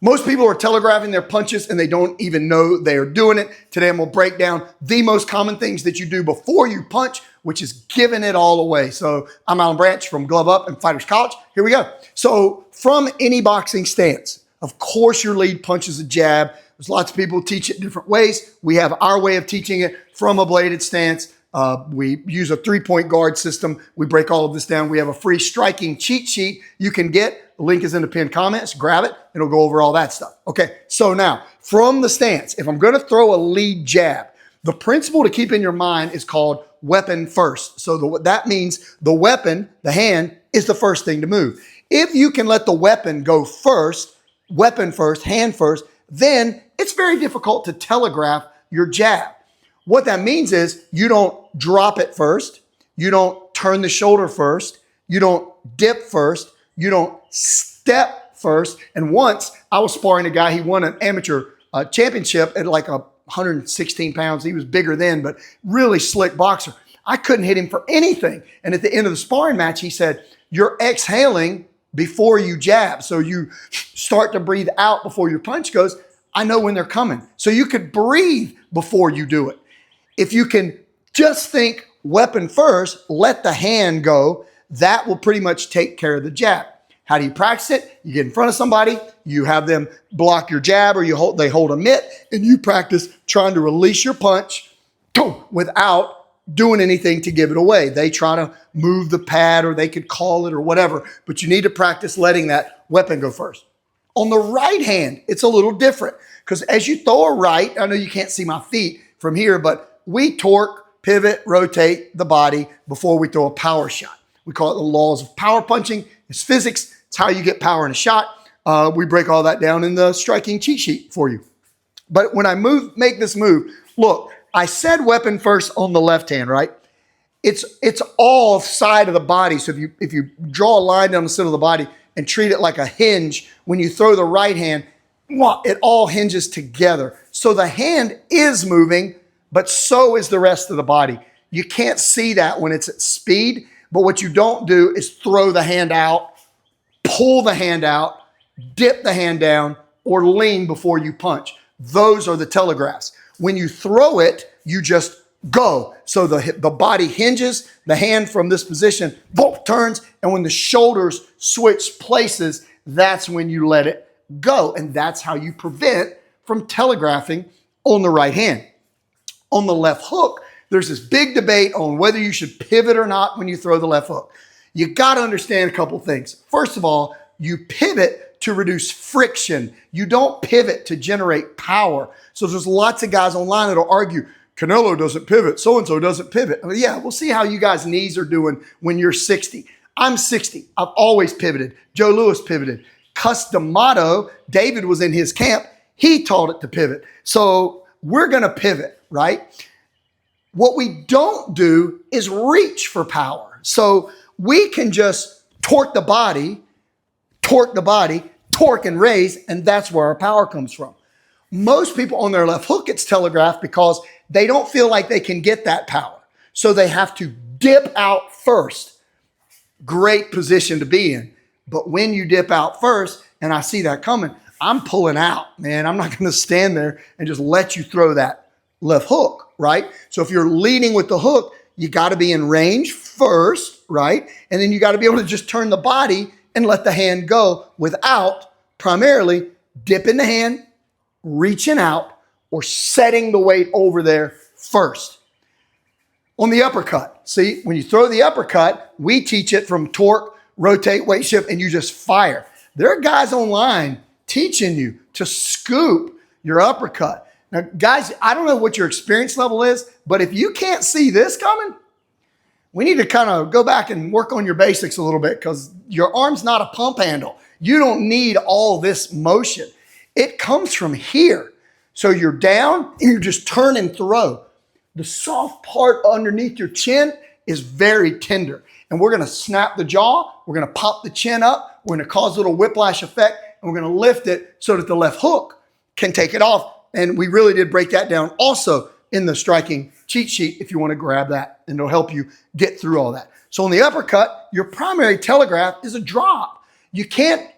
Most people are telegraphing their punches and they don't even know they are doing it. Today I'm going to break down the most common things that you do before you punch, which is giving it all away. So I'm Alan Branch from Glove Up and Fighters College. Here we go. So from any boxing stance, of course your lead punch is a jab. There's lots of people who teach it different ways. We have our way of teaching it from a bladed stance. We use a 3-point guard system. We break all of this down. We have a free striking cheat sheet you can get. The link is in the pinned comments. Grab it. It'll go over all that stuff. Okay, so now from the stance, if I'm going to throw a lead jab, the principle to keep in your mind is called weapon first. So that means the weapon, the hand, is the first thing to move. If you can let the weapon go first, weapon first, hand first, then it's very difficult to telegraph your jab. What that means is you don't drop it first. You don't turn the shoulder first. You don't dip first. You don't step first. And once I was sparring a guy, he won an amateur championship at like 116 pounds. He was bigger then, but really slick boxer. I couldn't hit him for anything. And at the end of the sparring match, he said, "You're exhaling before you jab. So you start to breathe out before your punch goes. I know when they're coming." So you could breathe before you do it. If you can just think weapon first, let the hand go, that will pretty much take care of the jab. How do you practice it? You get in front of somebody, you have them block your jab, or they hold a mitt, and you practice trying to release your punch without doing anything to give it away. They try to move the pad, or they could call it or whatever, but you need to practice letting that weapon go first. On the right hand, it's a little different because as you throw a right, I know you can't see my feet from here, but we torque, pivot, rotate the body before we throw a power shot. We call it the laws of power punching. It's physics. It's how you get power in a shot. We break all that down in the striking cheat sheet for you. But when I make this move, look, I said weapon first on the left hand, right? It's all side of the body. So if you draw a line down the center of the body and treat it like a hinge, when you throw the right hand, it all hinges together. So the hand is moving, but so is the rest of the body. You can't see that when it's at speed, but what you don't do is throw the hand out, pull the hand out, dip the hand down, or lean before you punch. Those are the telegraphs. When you throw it, you just go. So the body hinges, the hand from this position turns, and when the shoulders switch places, that's when you let it go. And that's how you prevent from telegraphing on the right hand. On the left hook, there's this big debate on whether you should pivot or not when you throw the left hook. You got to understand a couple things. First of all, you pivot to reduce friction. You don't pivot to generate power. So there's lots of guys online that'll argue, Canelo doesn't pivot, so-and-so doesn't pivot. I mean, yeah, we'll see how you guys' knees are doing when you're 60. I'm 60. I've always pivoted. Joe Louis pivoted. Cus D'Amato, David was in his camp. He taught it to pivot. So we're going to pivot, right? What we don't do is reach for power. So we can just torque the body, torque and raise, and that's where our power comes from. Most people on their left hook, it's telegraphed because they don't feel like they can get that power. So they have to dip out first. Great position to be in. But when you dip out first, and I see that coming, I'm pulling out, man. I'm not going to stand there and just let you throw that left hook, right? So if you're leading with the hook, you got to be in range first, right? And then you got to be able to just turn the body and let the hand go without primarily dipping the hand, reaching out, or setting the weight over there first. On the uppercut, see, when you throw the uppercut, we teach it from torque, rotate, weight shift, and you just fire. There are guys online teaching you to scoop your uppercut. Now, guys, I don't know what your experience level is, but if you can't see this coming, we need to kind of go back and work on your basics a little bit because your arm's not a pump handle. You don't need all this motion. It comes from here. So you're down and you just turn and throw. The soft part underneath your chin is very tender. And we're going to snap the jaw. We're going to pop the chin up. We're going to cause a little whiplash effect. And we're going to lift it so that the left hook can take it off. And we really did break that down also in the striking cheat sheet if you want to grab that. And it'll help you get through all that. So on the uppercut, your primary telegraph is a drop. You can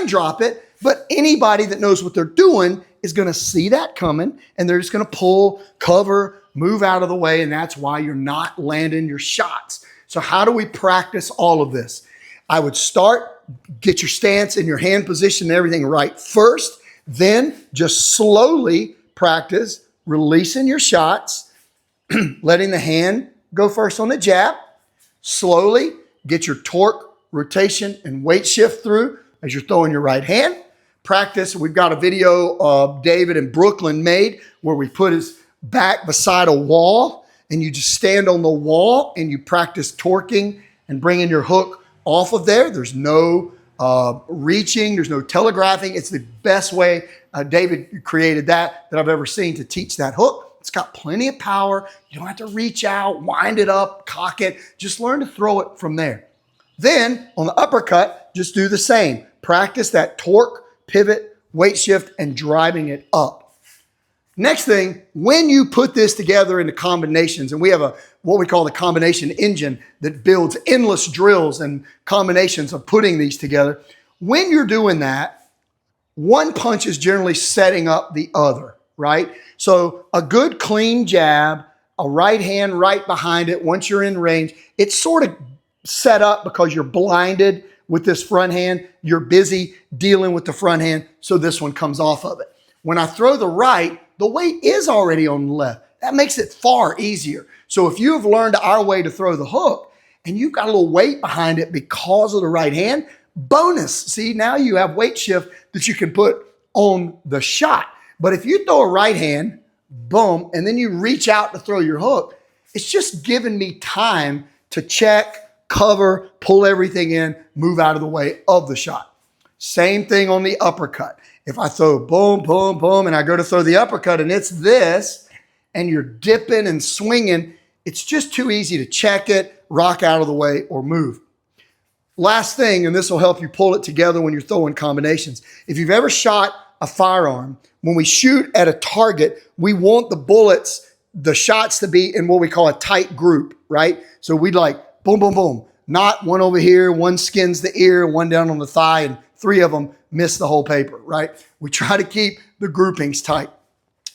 drop it, But anybody that knows what they're doing is going to see that coming, and they're just going to pull, cover, move out of the way, and that's why you're not landing your shots. So how do we practice all of this? I would start, get your stance and your hand position and everything right first, then just slowly practice releasing your shots, letting the hand go first on the jab. Slowly get your torque, rotation, and weight shift through as you're throwing your right hand. Practice. We've got a video David in Brooklyn made where we put his back beside a wall and you just stand on the wall and you practice torquing and bringing your hook off of there. There's no reaching. There's no telegraphing. It's the best way David created that I've ever seen to teach that hook. It's got plenty of power. You don't have to reach out, wind it up, cock it. Just learn to throw it from there. Then on the uppercut, just do the same. Practice that torque, pivot, weight shift, and driving it up. Next thing, when you put this together into combinations, and we have what we call the combination engine that builds endless drills and combinations of putting these together. When you're doing that, one punch is generally setting up the other, right? So a good clean jab, a right hand right behind it, once you're in range, it's sort of set up because you're blinded with this front hand. You're busy dealing with the front hand, so this one comes off of it. When I throw the right, the weight is already on the left. That makes it far easier. So if you've learned our way to throw the hook and you've got a little weight behind it because of the right hand, bonus. See, now you have weight shift that you can put on the shot. But if you throw a right hand, boom, and then you reach out to throw your hook, it's just giving me time to check, cover, pull everything in, move out of the way of the shot. Same thing on the uppercut. If I throw boom, boom, boom, and I go to throw the uppercut and it's this, and you're dipping and swinging, it's just too easy to check it, rock out of the way, or move. Last thing, and this will help you pull it together when you're throwing combinations. If you've ever shot a firearm, when we shoot at a target, we want the bullets, the shots to be in what we call a tight group, right? So we'd like boom, boom, boom. Not one over here, one skins the ear, one down on the thigh, and three of them miss the whole paper, right? We try to keep the groupings tight.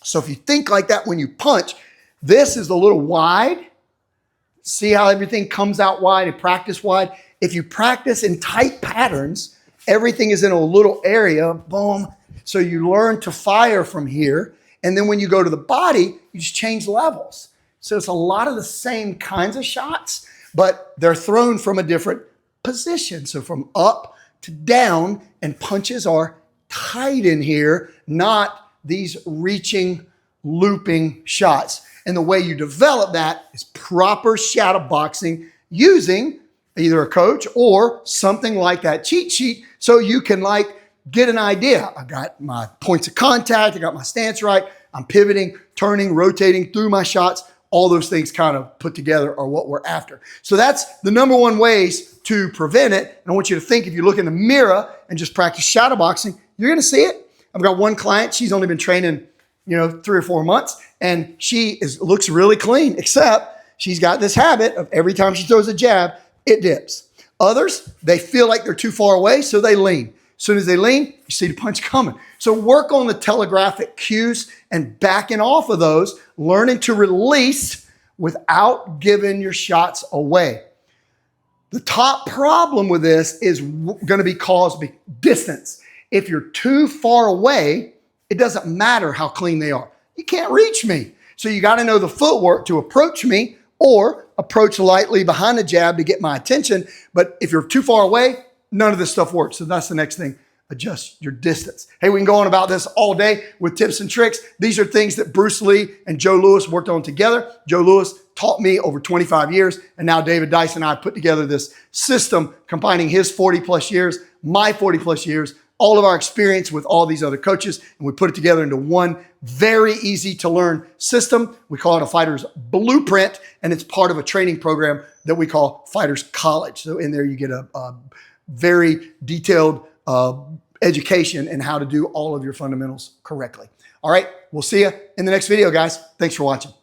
So if you think like that when you punch, this is a little wide. See how everything comes out wide and practice wide? If you practice in tight patterns, everything is in a little area, boom. So you learn to fire from here. And then when you go to the body, you just change levels. So it's a lot of the same kinds of shots, but they're thrown from a different position. So from up to down, and punches are tight in here, not these reaching, looping shots. And the way you develop that is proper shadow boxing using either a coach or something like that cheat sheet so you can get an idea. I got my points of contact, I got my stance right, I'm pivoting, turning, rotating through my shots. All those things kind of put together are what we're after. So that's the number one ways to prevent it. And I want you to think, if you look in the mirror and just practice shadow boxing, you're going to see it. I've got one client, she's only been training, 3 or 4 months, and she looks really clean, except she's got this habit of every time she throws a jab, it dips. Others, they feel like they're too far away, so they lean. As soon as they lean, you see the punch coming. So work on the telegraphic cues and backing off of those, learning to release without giving your shots away. The top problem with this is going to be caused by distance. If you're too far away, it doesn't matter how clean they are. You can't reach me. So you got to know the footwork to approach me or approach lightly behind the jab to get my attention. But if you're too far away, none of this stuff works. So that's the next thing. Adjust your distance. Hey, we can go on about this all day with tips and tricks. These are things that Bruce Lee and Joe Louis worked on together. Joe Louis taught me over 25 years, and now David Dice and I put together this system combining his 40 plus years, my 40 plus years, all of our experience with all these other coaches, and we put it together into one very easy to learn system. We call it a fighter's blueprint, and it's part of a training program that we call Fighters College. So in there you get a very detailed education in how to do all of your fundamentals correctly. All right, we'll see you in the next video, guys. Thanks for watching.